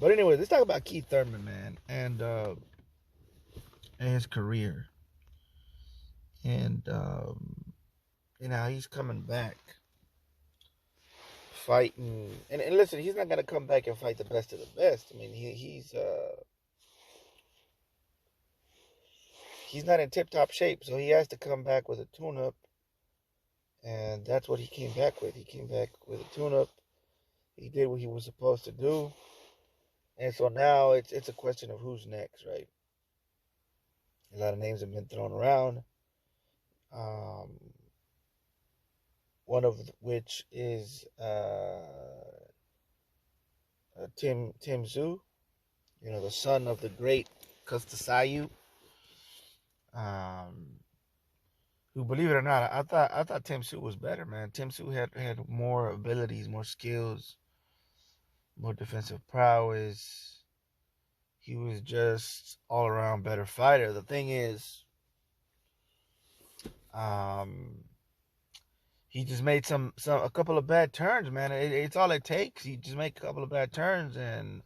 But anyway, let's talk about Keith Thurman, man, and his career, and he's coming back fighting. And listen, he's not gonna come back and fight the best of the best. I mean, he's not in tip top shape, so he has to come back with a tune up, and that's what he came back with. He came back with a tune up. He did what he was supposed to do, and so now it's a question of who's next, right? A lot of names have been thrown around. Um, one of which is Tim Tszyu, the son of the great Kustasayu, um, who, believe it or not, I thought Tim Tszyu was better, man. Tim Tszyu had more abilities, more skills, more defensive prowess. He was just all around better fighter. The thing is, he just made a couple of bad turns, man. It's all it takes. You just make a couple of bad turns, and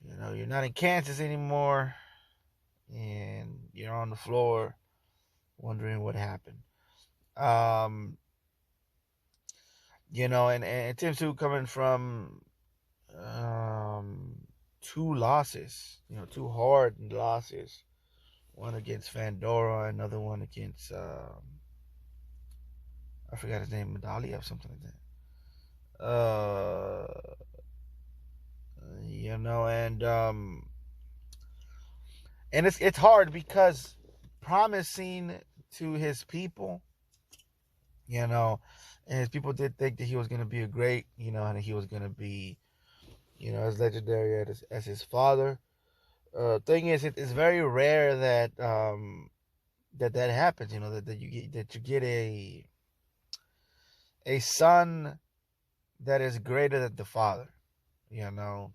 you're not in Kansas anymore, and you're on the floor wondering what happened. And Tim Tszyu coming from two losses, two hard losses. One against Fandora, another one against I forgot his name, Medallia or something like that. And it's hard because promising to his people, and his people did think that he was going to be a great, and he was going to be, as legendary as his father. Thing is, it's very rare that that happens. That you get a son that is greater than the father. It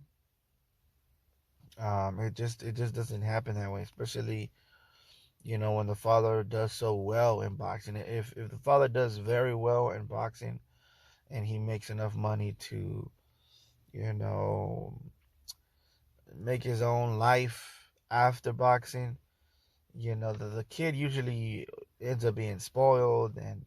just doesn't happen that way, especially when the father does so well in boxing. If the father does very well in boxing, and he makes enough money to make his own life after boxing, the kid usually ends up being spoiled, and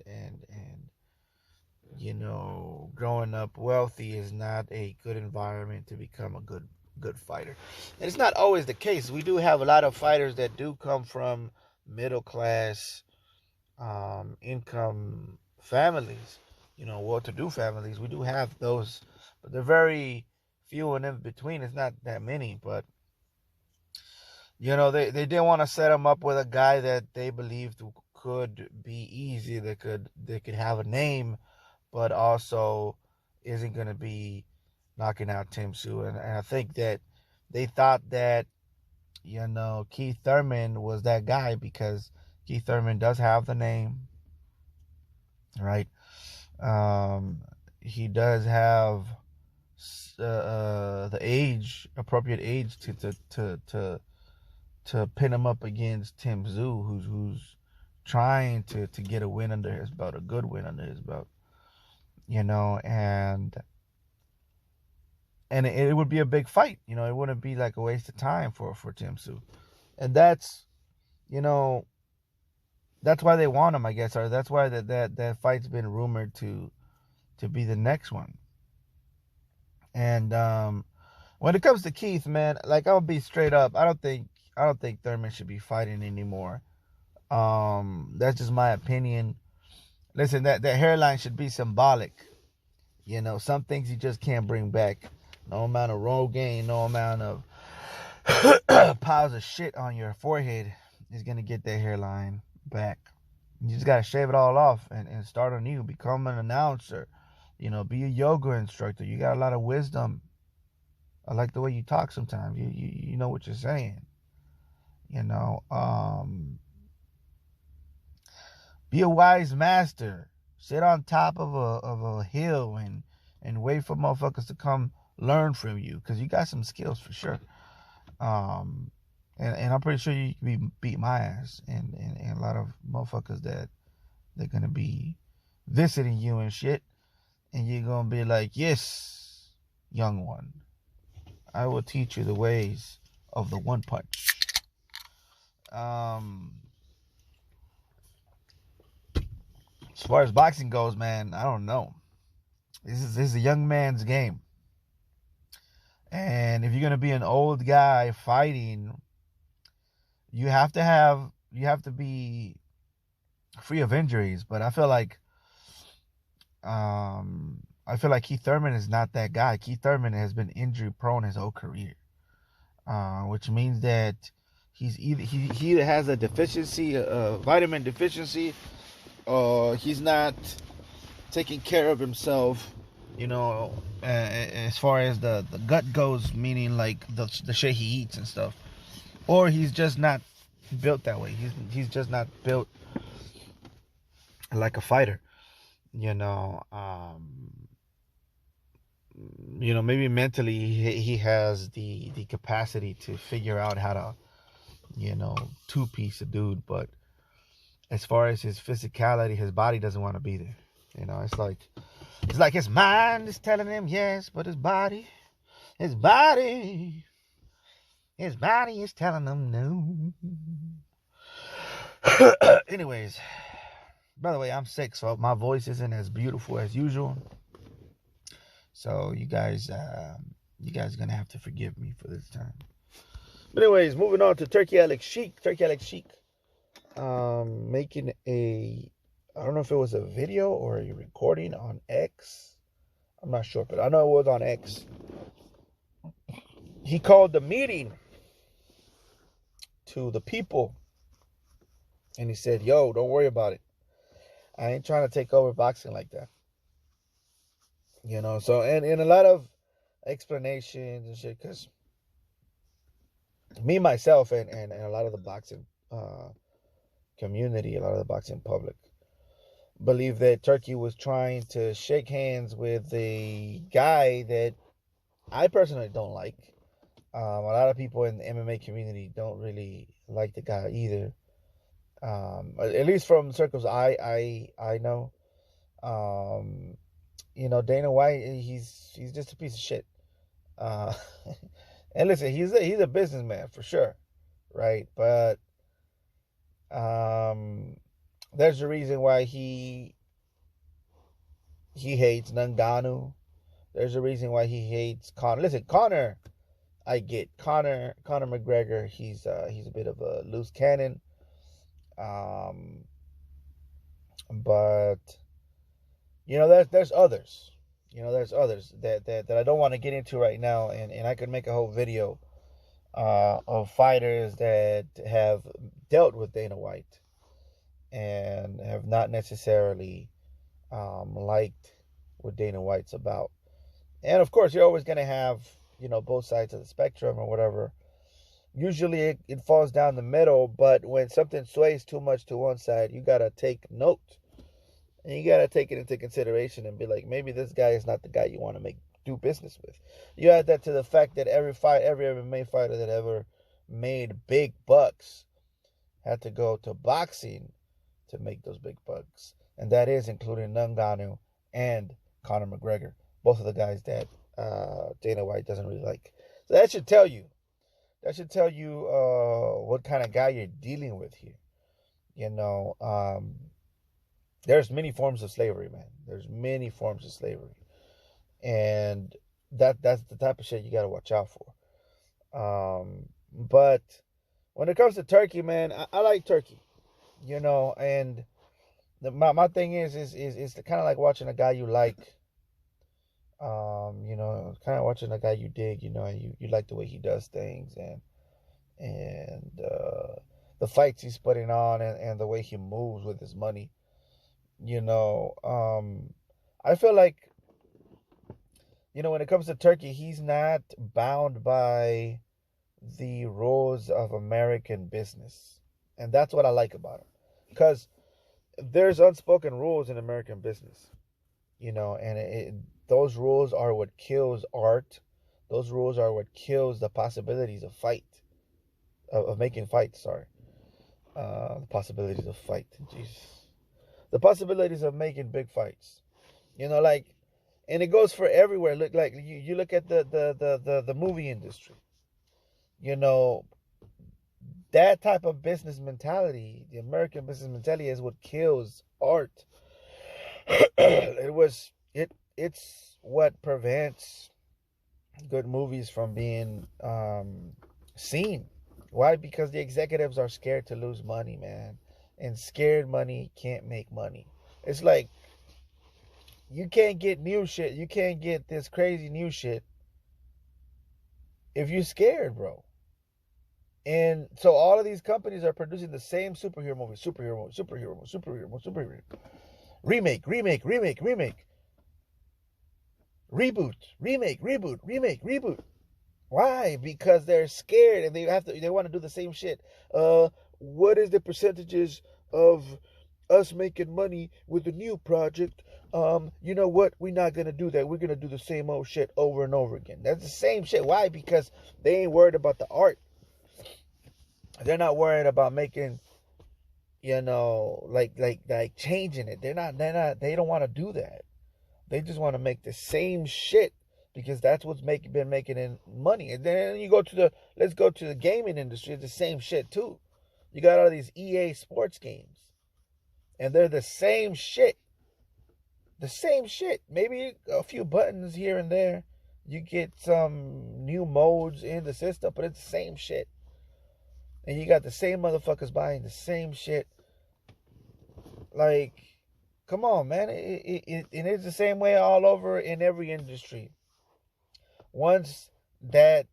growing up wealthy is not a good environment to become a good fighter. And it's not always the case. We do have a lot of fighters that do come from middle class income families, well-to-do families. We do have those, but they're very few and in between. It's not that many, but they didn't want to set him up with a guy that they believed could be easy, that could have a name, but also isn't going to be knocking out Tim Tszyu. And I think that they thought that, Keith Thurman was that guy, because Keith Thurman does have the name, right? He does have the appropriate age to pin him up against Tim Tszyu, who's trying to get a win under his belt, a good win under his belt, and it would be a big fight. It wouldn't be like a waste of time for Tim Tszyu, and that's why they want him, I guess, or that's why that fight's been rumored to be the next one. And when it comes to Keith, man, like, I'll be straight up, I don't think Thurman should be fighting anymore. That's just my opinion. Listen, that hairline should be symbolic. Some things you just can't bring back. No amount of Rogaine, no amount of piles of shit on your forehead is gonna get that hairline back. You just gotta shave it all off and start anew. Become an announcer. Be a yoga instructor. You got a lot of wisdom. I like the way you talk sometimes. You know what you're saying. Be a wise master. Sit on top of a hill and wait for motherfuckers to come learn from you, because you got some skills for sure. And I'm pretty sure you can beat my ass and a lot of motherfuckers that they're gonna be visiting you and shit, and you're gonna be like, yes, young one, I will teach you the ways of the one punch. As far as boxing goes, man, I don't know. This is a young man's game. And if you're gonna be an old guy fighting, you have to be free of injuries. But I feel like Keith Thurman is not that guy. Keith Thurman has been injury prone his whole career, which means that he either has a deficiency, a vitamin deficiency, or he's not taking care of himself. As far as the gut goes, meaning like the shit he eats and stuff, or he's just not built that way. He's just not built like a fighter. Maybe mentally he has the capacity to figure out how to, two-piece a dude, but as far as his physicality, his body doesn't want to be there. It's like his mind is telling him yes, but his body is telling him no. Anyways, by the way, I'm sick, so my voice isn't as beautiful as usual. So you guys are gonna have to forgive me for this time. But anyways, moving on to Turkey Alex Sheik. Making I don't know if it was a video or a recording on X. I'm not sure, but I know it was on X. He called the meeting to the people, and he said, "Yo, don't worry about it. I ain't trying to take over boxing like that." So and a lot of explanations and shit, because me, myself, and a lot of the boxing community, a lot of the boxing public, believe that Turkey was trying to shake hands with a guy that I personally don't like. A lot of people in the MMA community don't really like the guy either. At least from circles I know. Dana White, he's just a piece of shit. And listen, he's a businessman for sure, right? But there's a reason why he hates Ngannou. There's a reason why he hates Conor. Listen, Conor, I get Conor McGregor. He's a bit of a loose cannon. But there's others. There's others that I don't want to get into right now, and I could make a whole video of fighters that have dealt with Dana White and have not necessarily liked what Dana White's about. And of course, you're always going to have, both sides of the spectrum or whatever. Usually it falls down the middle, but when something sways too much to one side, you got to take note. And you got to take it into consideration and be like, maybe this guy is not the guy you want to do business with. You add that to the fact that every MMA fighter that ever made big bucks had to go to boxing to make those big bucks. And that is including Ngannou and Conor McGregor, both of the guys that Dana White doesn't really like. So that should tell you what kind of guy you're dealing with here. There's many forms of slavery, man. There's many forms of slavery. And that's the type of shit you got to watch out for. But when it comes to Turkey, man, I like Turkey. And my thing is kind of like watching a guy you like. Kind of watching a guy you dig, and you like the way he does things and the fights he's putting on and the way he moves with his money. I feel like, when it comes to Turkey, he's not bound by the rules of American business. And that's what I like about him. Because there's unspoken rules in American business, and those rules are what kills art. Those rules are what kills the possibilities of making fights, sorry. The possibilities of fight. Jeez. The possibilities of making big fights. Like And it goes for everywhere. Look, like you look at the movie industry. You know, that type of business mentality, the American business mentality, is what kills art. It's what prevents good movies from being seen. Why? Because the executives are scared to lose money, man. And scared money can't make money. It's like you can't get new shit. You can't get this crazy new shit if you're scared, bro. And so all of these companies are producing the same superhero movie, superhero, remake, reboot. Why? Because they're scared and they want to do the same shit. What is the percentages of us making money with a new project? You know what? We're not gonna do that. We're gonna do the same old shit over and over again. That's the same shit. Why? Because they ain't worried about the art. They're not worried about making, like changing it. They don't want to do that. They just want to make the same shit because that's what's been making in money. And then let's go to the gaming industry. It's the same shit too. You got all these EA sports games, and they're the same shit. The same shit. Maybe a few buttons here and there. You get some new modes in the system, but it's the same shit. And you got the same motherfuckers buying the same shit. Like, come on, man. It's the same way all over in every industry. Once that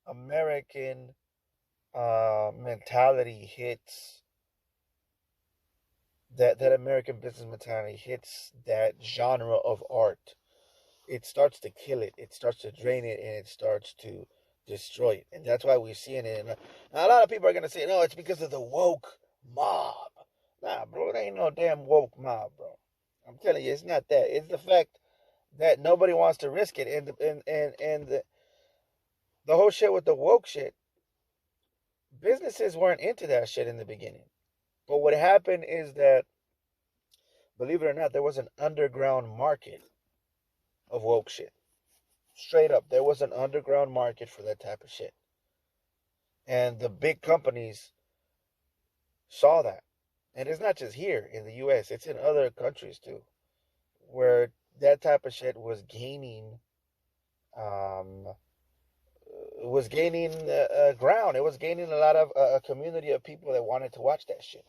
American mentality hits, that American business mentality hits that genre of art, it starts to kill it. It starts to drain it, and it starts to destroy it. And that's why we're seeing it. Now, a lot of people are going to say, no, it's because of the woke mob. Nah, bro, it ain't no damn woke mob, bro. I'm telling you, it's not that. It's the fact that nobody wants to risk it. And the whole shit with the woke shit, businesses weren't into that shit in the beginning. But what happened is that, believe it or not, there was an underground market of woke shit. Straight up, there was an underground market for that type of shit. And the big companies saw that. And it's not just here in the US, it's in other countries too, where that type of shit was gaining um, ground. It was gaining a lot of a community of people that wanted to watch that shit.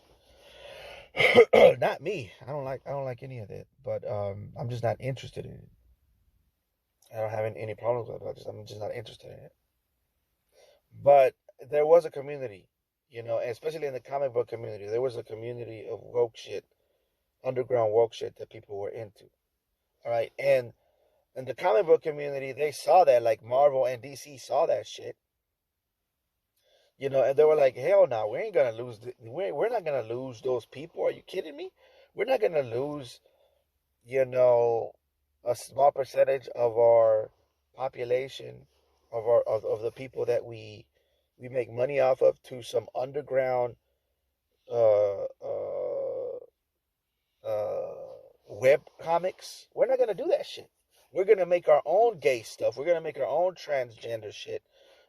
Not me. I don't like any of it, but I'm just not interested in it. I don't have any problems with it. I'm just not interested in it. But there was a community, especially in the comic book community. There was a community of woke shit, underground woke shit that people were into. All right, and in the comic book community, they saw that, like Marvel and DC saw that shit. And they were like, hell no, we ain't gonna lose. We're not gonna lose those people. Are you kidding me? We're not gonna lose, a small percentage of our population, of the people that we make money off of, to some underground uh, uh, uh, web comics. We're not gonna do that shit. We're gonna make our own gay stuff. We're gonna make our own transgender shit.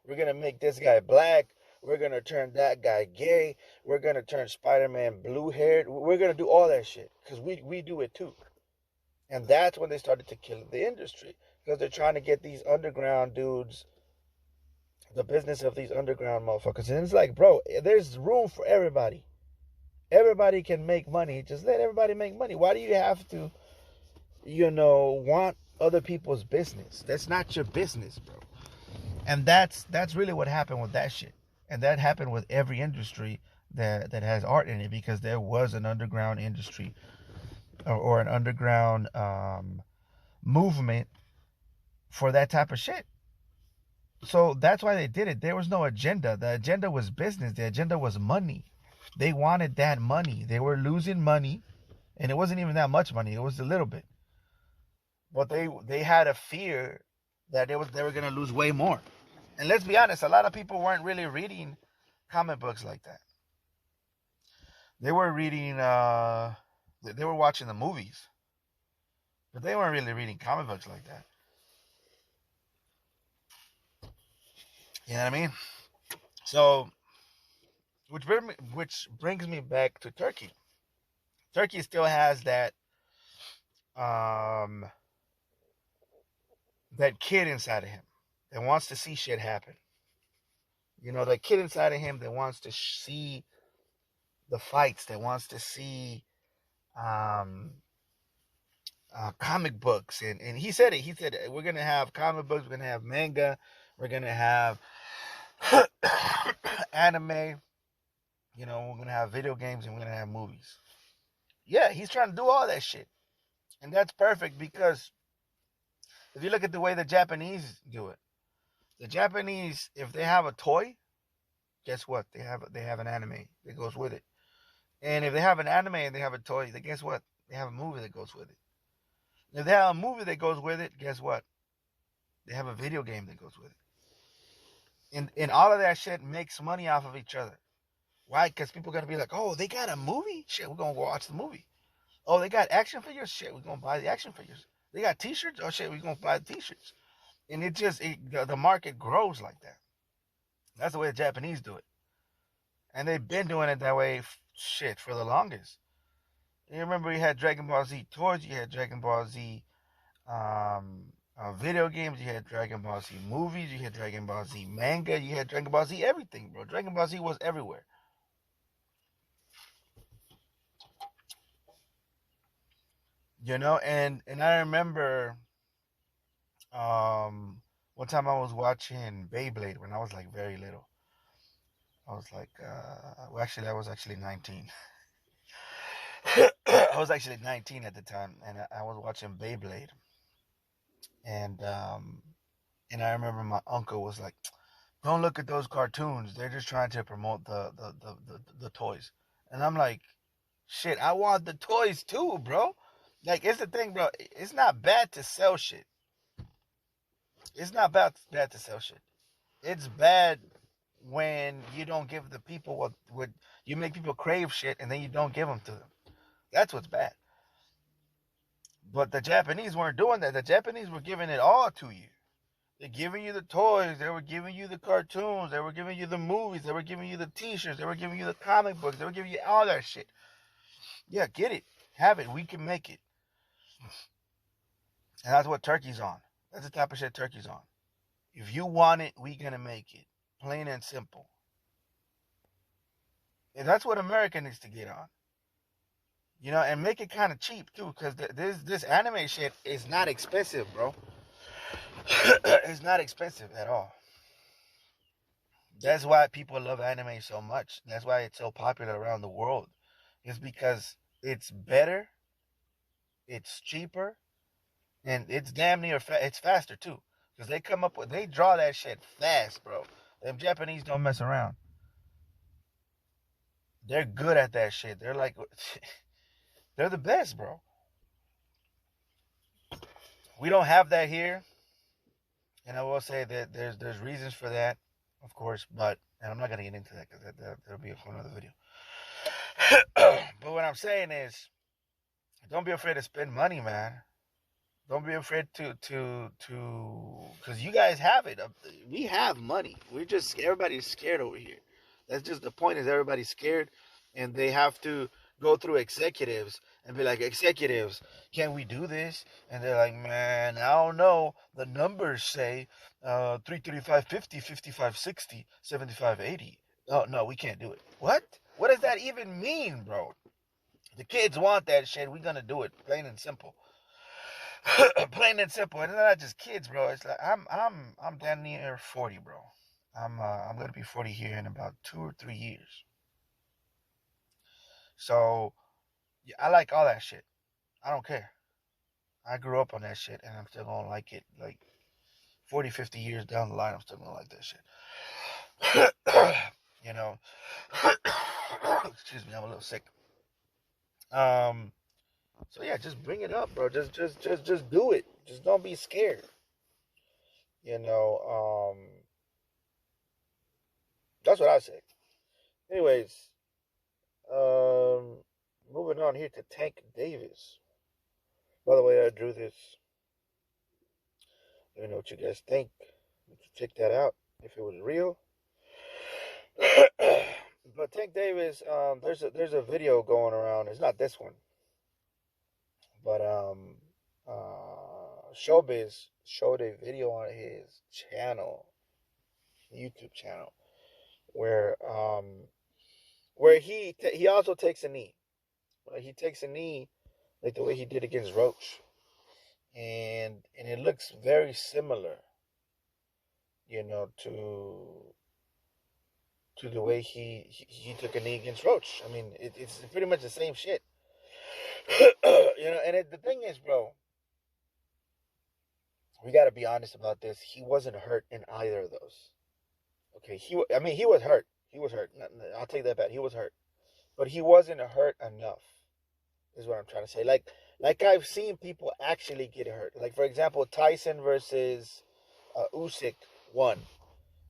We're gonna make this guy black. We're gonna turn that guy gay. We're gonna turn Spider-Man blue-haired. We're gonna do all that shit because we do it too. And that's when they started to kill the industry, because they're trying to get these underground dudes, the business of these underground motherfuckers. And it's like, bro, there's room for everybody. Everybody can make money. Just let everybody make money. Why do you have to, want other people's business? That's not your business, bro. And that's really what happened with that shit. And that happened with every industry that has art in it, because there was an underground industry, or an underground movement for that type of shit. So that's why they did it. There was no agenda. The agenda was business. The agenda was money. They wanted that money. They were losing money, and it wasn't even that much money. It was a little bit. But they had a fear that they were gonna lose way more. And let's be honest, a lot of people weren't really reading comic books like that. They were reading. They were watching the movies. But they weren't really reading comic books like that. You know what I mean? So, which brings me back to Turkey. Turkey still has um that kid inside of him that wants to see shit happen. You know, that kid inside of him that wants to see the fights, that wants to see um, comic books. And he said it. He said, we're going to have comic books, we're going to have manga, we're going to have anime, you know, we're going to have video games, and we're going to have movies. Yeah, he's trying to do all that shit. And that's perfect because if you look at the way the Japanese do it, the Japanese, if they have a toy, guess what? They have an anime that goes with it. And if they have an anime and they have a toy, then guess what? They have a movie that goes with it. If they have a movie that goes with it, guess what? They have a video game that goes with it. And all of that shit makes money off of each other. Why? Because people are going to be like, oh, they got a movie? Shit, we're going to watch the movie. Oh, they got action figures? Shit, we're going to buy the action figures. They got t-shirts? Oh, shit, we're going to buy the t-shirts. And the market grows like that. That's the way the Japanese do it. And they've been doing it that way, shit, for the longest. You remember you had Dragon Ball Z toys, you had Dragon Ball Z video games, you had Dragon Ball Z movies, you had Dragon Ball Z manga, you had Dragon Ball Z everything, bro. Dragon Ball Z was everywhere. You know, and I remember one time I was watching Beyblade when I was like very little. I was like, well, actually, I was actually 19. I was actually 19 at the time, and I was watching Beyblade, and I remember my uncle was like, "Don't look at those cartoons. They're just trying to promote the toys." And I'm like, "Shit, I want the toys too, bro." Like, it's the thing, bro. It's not bad to sell shit. It's not bad to sell shit. It's bad when you don't give the people what you make people crave shit and then you don't give them to them. That's what's bad. But the Japanese weren't doing that. The Japanese were giving it all to you. They're giving you the toys. They were giving you the cartoons. They were giving you the movies. They were giving you the t-shirts. They were giving you the comic books. They were giving you all that shit. Yeah, get it. Have it. We can make it. And that's what Turkey's on. That's the type of shit Turkey's on. If you want it, we gonna make it. Plain and simple. And that's what America needs to get on. You know, and make it kind of cheap too, because this anime shit is not expensive, bro. It's not expensive at all. That's why people love anime so much. That's why it's so popular around the world. It's because it's better, it's cheaper, and it's damn near it's faster too. Because they draw that shit fast, bro. Them Japanese don't mess around. They're good at that shit. They're like, they're the best, bro. We don't have that here, and I will say that there's reasons for that, of course, but and I'm not gonna get into that because that'll be for another video. But what I'm saying is, don't be afraid to spend money, man. Don't be afraid because you guys have it. We have money. We're just everybody's scared over here. That's just the point. Is everybody's scared, and they have to go through executives and be like, executives, can we do this? And they're like, man, I don't know. The numbers say 335, 50, 55, 60, 75, 80. Oh no, we can't do it. What? What does that even mean, bro? The kids want that shit. We're gonna do it, plain and simple. Plain and simple. And it's not just kids, bro. It's like I'm down near 40, bro. I'm gonna be 40 here in about 2 or 3 years. So yeah, I like all that shit. I don't care. I grew up on that shit, and I'm still gonna like it. Like 40, 50 years down the line, I'm still gonna like that shit. You know. Excuse me, I'm a little sick. Um. So yeah, just bring it up, bro. Just do it. Just don't be scared. You know. That's what I say. Anyways, moving on here to Tank Davis. By the way, I drew this. Let me know what you guys think. You can check that out if it was real. But Tank Davis, there's a video going around. It's not this one, but Showbiz showed a video on his channel, YouTube channel, where he also takes a knee. He takes a knee like the way he did against Roach, and it looks very similar, to the way he took a knee against Roach. I mean, it's pretty much the same shit. And the thing is, bro, we got to be honest about this. He wasn't hurt in either of those. Okay, he was hurt. He was hurt. I'll take that back. He was hurt, but he wasn't hurt enough. Is what I'm trying to say. Like I've seen people actually get hurt. Like, for example, Tyson versus Usyk won.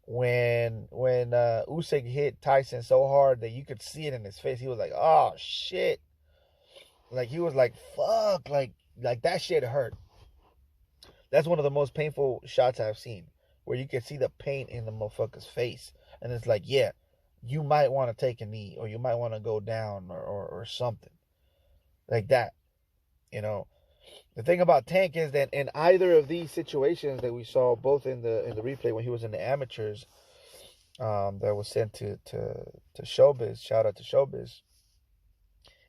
When Usyk hit Tyson so hard that you could see it in his face, he was like, "Oh shit!" Like, he was like, "Fuck!" Like that shit hurt. That's one of the most painful shots I've seen, where you can see the pain in the motherfucker's face, and it's like, yeah, you might want to take a knee, or you might want to go down, or something like that. The thing about Tank is that in either of these situations that we saw, both in the replay when he was in the amateurs, that was sent to Showbiz, shout out to Showbiz,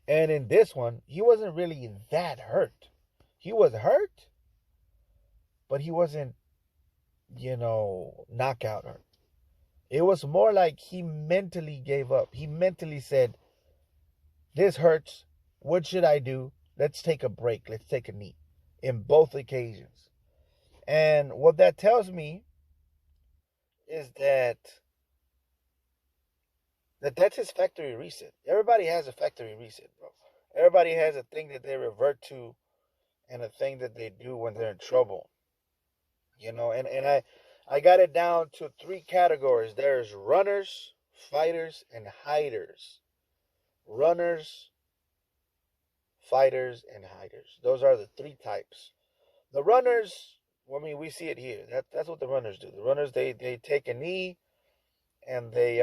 and in this one, he wasn't really that hurt. He was hurt, but he wasn't, knockout hurt. It was more like he mentally gave up. He mentally said, "This hurts. What should I do? Let's take a break. Let's take a knee," in both occasions. And what that tells me is that's his factory reset. Everybody has a factory reset, bro. Everybody has a thing that they revert to, and a thing that they do when they're in trouble. And I got it down to 3 categories. There's runners, fighters, and hiders. Runners, fighters, and hiders. Those are the 3 types. The runners, we see it here. That's what the runners do. The runners, they take a knee, and they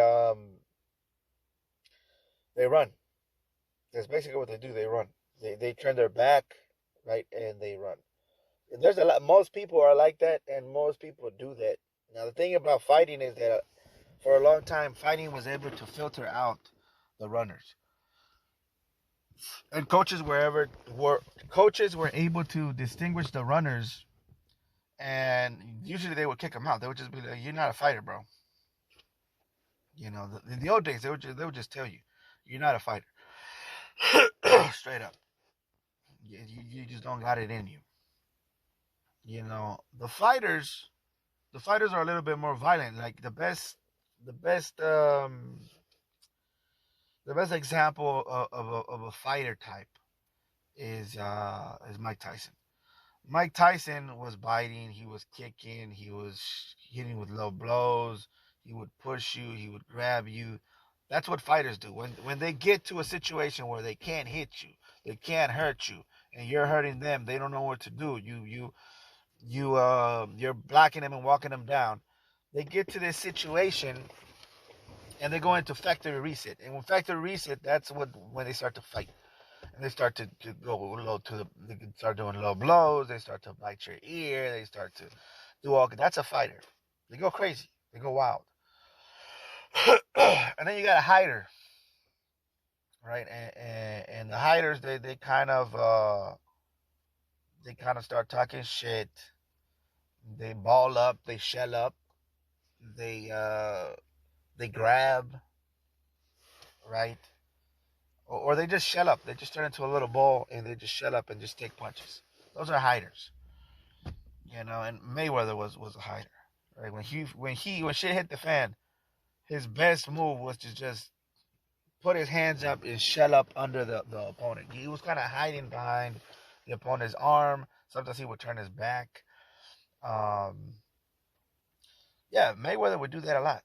run. That's basically what they do. They run. They turn their back, right, and they run. There's a lot. Most people are like that, and most people do that. Now, the thing about fighting is that for a long time, fighting was able to filter out the runners, and coaches were able to distinguish the runners, and usually they would kick them out. They would just be like, "You're not a fighter, bro." In the old days, they would just tell you, "You're not a fighter," straight up. You just don't got it in you. The fighters are a little bit more violent. Like, the best example of a fighter type is Mike Tyson. Mike Tyson was biting, he was kicking, he was hitting with low blows, he would push you, he would grab you. That's what fighters do. When they get to a situation where they can't hit you, they can't hurt you, and you're hurting them, they don't know what to do. You're blocking them and walking them down. They get to this situation, and they go into factory reset. And when factory reset, that's when they start to fight. And they start to go low they start doing low blows. They start to bite your ear. They start to do all. That's a fighter. They go crazy. They go wild. And then you got a hider, right? And the hiders, they kind of start talking shit. They ball up. They shell up. They grab, right? Or they just shell up. They just turn into a little ball, and they just shell up and just take punches. Those are hiders. And Mayweather was a hider. Right? When shit hit the fan, his best move was to just put his hands up and shell up under the opponent. He was kind of hiding behind the opponent's arm. Sometimes he would turn his back. Yeah, Mayweather would do that a lot.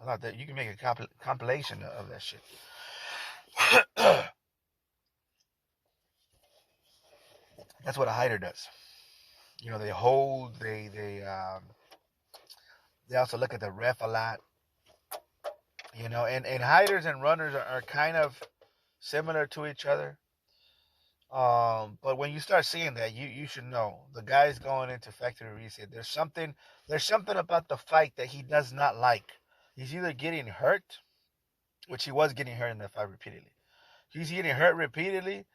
A lot. That you can make a compilation of that shit. That's what a hider does. You know, they hold, they also look at the ref a lot. You know, and hiders and runners are kind of similar to each other. But when you start seeing that, you should know the guy's going into factory reset. There's something about the fight that he does not like. He's either getting hurt, which he was getting hurt in that fight repeatedly. He's getting hurt repeatedly.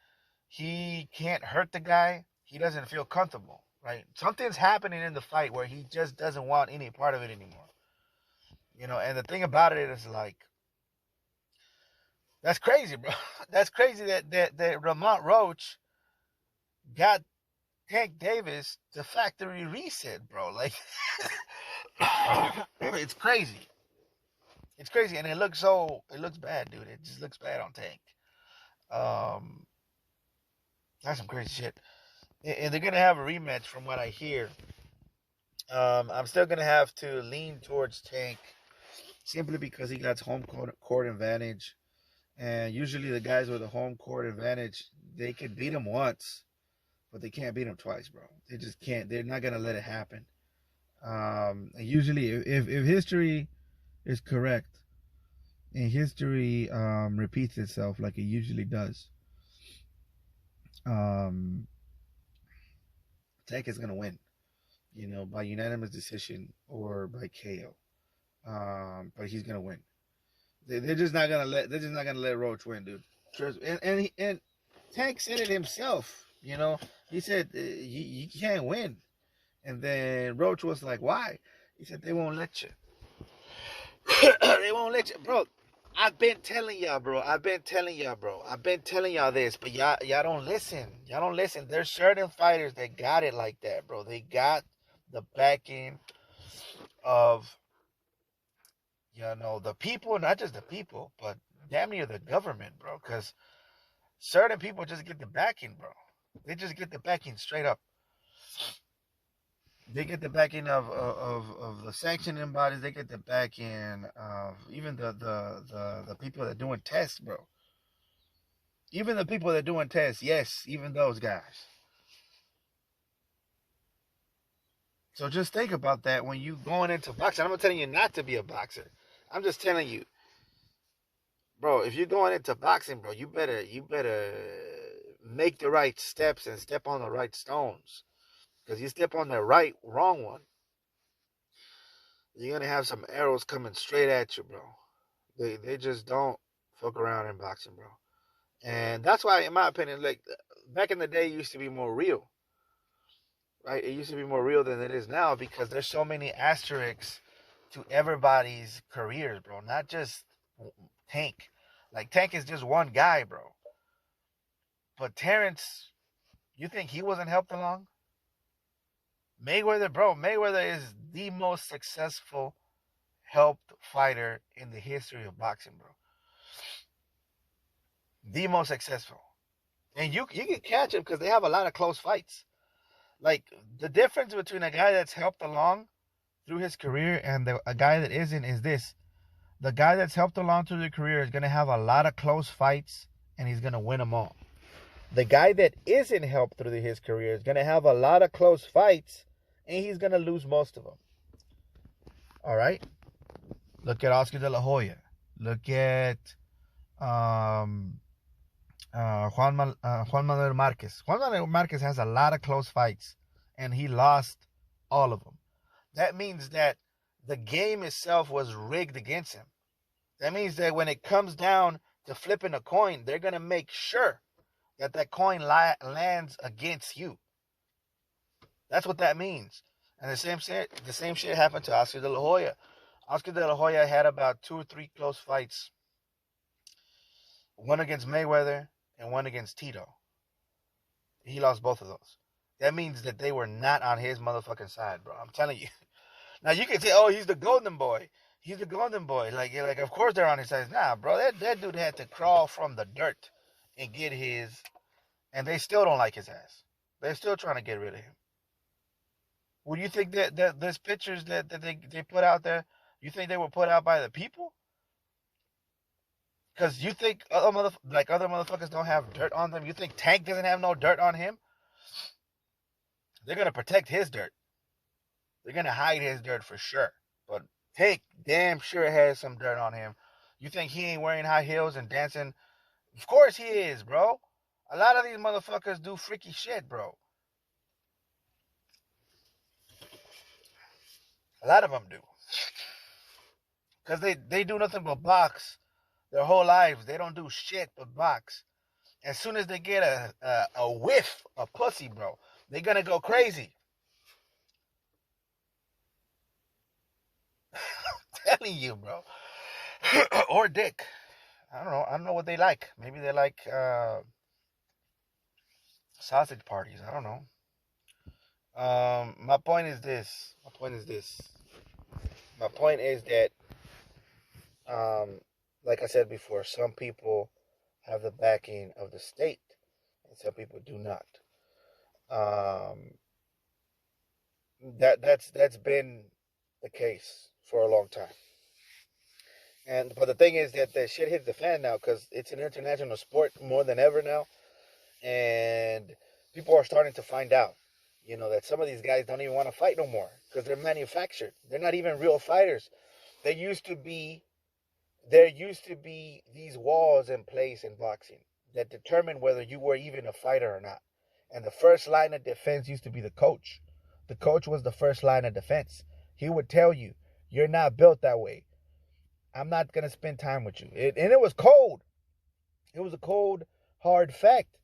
He can't hurt the guy. He doesn't feel comfortable, right? Something's happening in the fight where he just doesn't want any part of it anymore. You know, and the thing about it is like that's crazy, bro. That's crazy that Ramont Roach got Tank Davis the factory reset, bro. Like it's crazy. It's crazy, and it looks bad, dude. It just looks bad on Tank. Um, that's some crazy shit. And they're gonna have a rematch, from what I hear. I'm still gonna have to lean towards Tank simply because he got home court advantage, and usually the guys with the home court advantage they can beat him once, but they can't beat him twice, bro. They just can't. They're not gonna let it happen. Usually, if history is correct, and history repeats itself like it usually does, Tank is gonna win, you know, by unanimous decision or by KO. But he's gonna win. They're just not gonna let Roach win, dude. And Tank said it himself. You know, he said you can't win. And then Roach was like, "Why?" He said they won't let you. They won't let you, bro. I've been telling y'all, bro. I've been telling y'all this, but y'all don't listen. Y'all don't listen. There's certain fighters that got it like that, bro. They got the backing of, you know, the people, not just the people, but damn near the government, bro. Because certain people just get the backing, bro. They just get the backing straight up. They get the backing of the sanctioning bodies. They get the backing of even the people that are doing tests, bro. Even the people that are doing tests, yes, even those guys. So just think about that when you going into boxing. I'm not telling you not to be a boxer. I'm just telling you, bro, if you're going into boxing, bro, you better make the right steps and step on the right stones. Because you step on the wrong one, you're gonna have some arrows coming straight at you, bro. They just don't fuck around in boxing, bro. And that's why, in my opinion, like back in the day, it used to be more real, right? It used to be more real than it is now because there's so many asterisks to everybody's careers, bro. Not just Tank. Like Tank is just one guy, bro. But Terrence, you think he wasn't helped along? Mayweather, bro. Mayweather is the most successful helped fighter in the history of boxing, bro. The most successful. And you can catch him because they have a lot of close fights. Like the difference between a guy that's helped along through his career and a guy that isn't is this. The guy that's helped along through the career is going to have a lot of close fights and he's going to win them all. The guy that isn't helped through his career is going to have a lot of close fights and he's going to lose most of them. All right? Look at Oscar De La Hoya. Look at Juan Manuel Marquez. Juan Manuel Marquez has a lot of close fights and he lost all of them. That means that the game itself was rigged against him. That means that when it comes down to flipping a coin, they're going to make sure that coin lands against you. That's what that means. And the same shit happened to Oscar De La Hoya. Oscar De La Hoya had about 2 or 3 close fights. One against Mayweather and one against Tito. He lost both of those. That means that they were not on his motherfucking side, bro. I'm telling you. Now you can say, oh, he's the golden boy. He's the golden boy. Like of course they're on his side. Nah, bro. That dude had to crawl from the dirt and get his, and they still don't like his ass. They're still trying to get rid of him. Would you think that those pictures that they put out there, you think they were put out by the people? Because you think other motherfuckers don't have dirt on them? You think Tank doesn't have no dirt on him? They're gonna protect his dirt. They're gonna hide his dirt for sure. But Tank damn sure has some dirt on him. You think he ain't wearing high heels and dancing? Of course he is, bro. A lot of these motherfuckers do freaky shit, bro. A lot of them do. Because they do nothing but box their whole lives. They don't do shit but box. As soon as they get a whiff of pussy, bro, they're gonna go crazy. I'm telling you, bro. Or dick. I don't know. I don't know what they like. Maybe they like sausage parties. I don't know. My point is this. My point is this. My point is that, um, like I said before, some people have the backing of the state, and some people do not. Um, that's been the case for a long time. And but the thing is that the shit hits the fan now because it's an international sport more than ever now, and people are starting to find out, that some of these guys don't even want to fight no more because they're manufactured. They're not even real fighters. They used to be. There used to be these walls in place in boxing that determined whether you were even a fighter or not. And the first line of defense used to be the coach. The coach was the first line of defense. He would tell you, you're not built that way. I'm not going to spend time with you. And it was cold. It was a cold, hard fact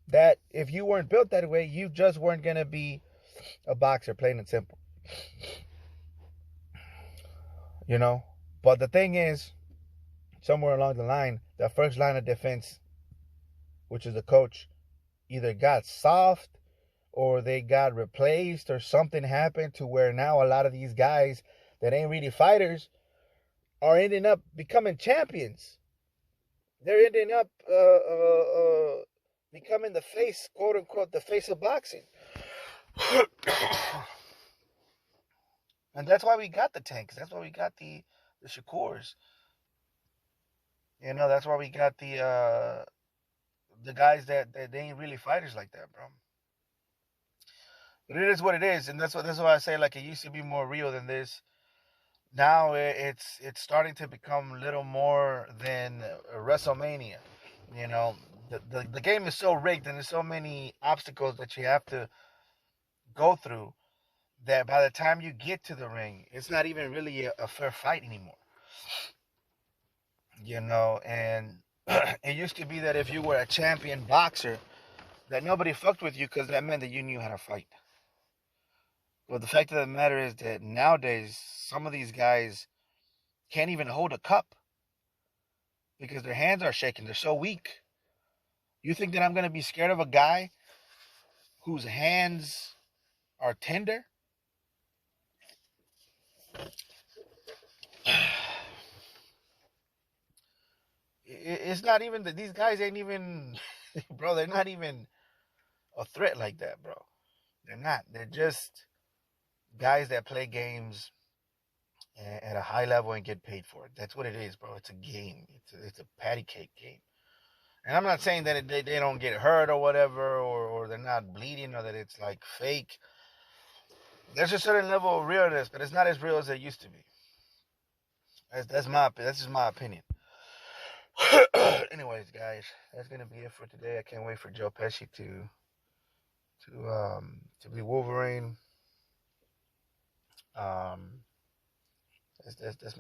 that if you weren't built that way, you just weren't going to be a boxer, plain and simple. But the thing is, somewhere along the line, the first line of defense, which is the coach, either got soft or they got replaced or something happened to where now a lot of these guys that ain't really fighters are ending up becoming champions. They're ending up becoming the face, quote unquote, the face of boxing. And that's why we got the Tanks. That's why we got the Shakurs. That's why we got the guys that they ain't really fighters like that, bro. But it is what it is, and that's why I say, like, it used to be more real than this. Now it's starting to become a little more than WrestleMania. You know, the game is so rigged and there's so many obstacles that you have to go through that by the time you get to the ring, it's not even really a fair fight anymore. And it used to be that if you were a champion boxer, that nobody fucked with you because that meant that you knew how to fight. But the fact of the matter is that nowadays, some of these guys can't even hold a cup because their hands are shaking. They're so weak. You think that I'm going to be scared of a guy whose hands are tender? It's not even that these guys ain't even, bro, they're not even a threat like that, bro. They're not. They're just guys that play games at a high level and get paid for it. That's what it is, bro. It's a game. It's a patty cake game. And I'm not saying that they don't get hurt or whatever, or they're not bleeding, or that it's like fake. There's a certain level of realness, but it's not as real as it used to be. That's just my opinion. Anyways, guys, that's gonna be it for today. I can't wait for Joe Pesci to be Wolverine. That's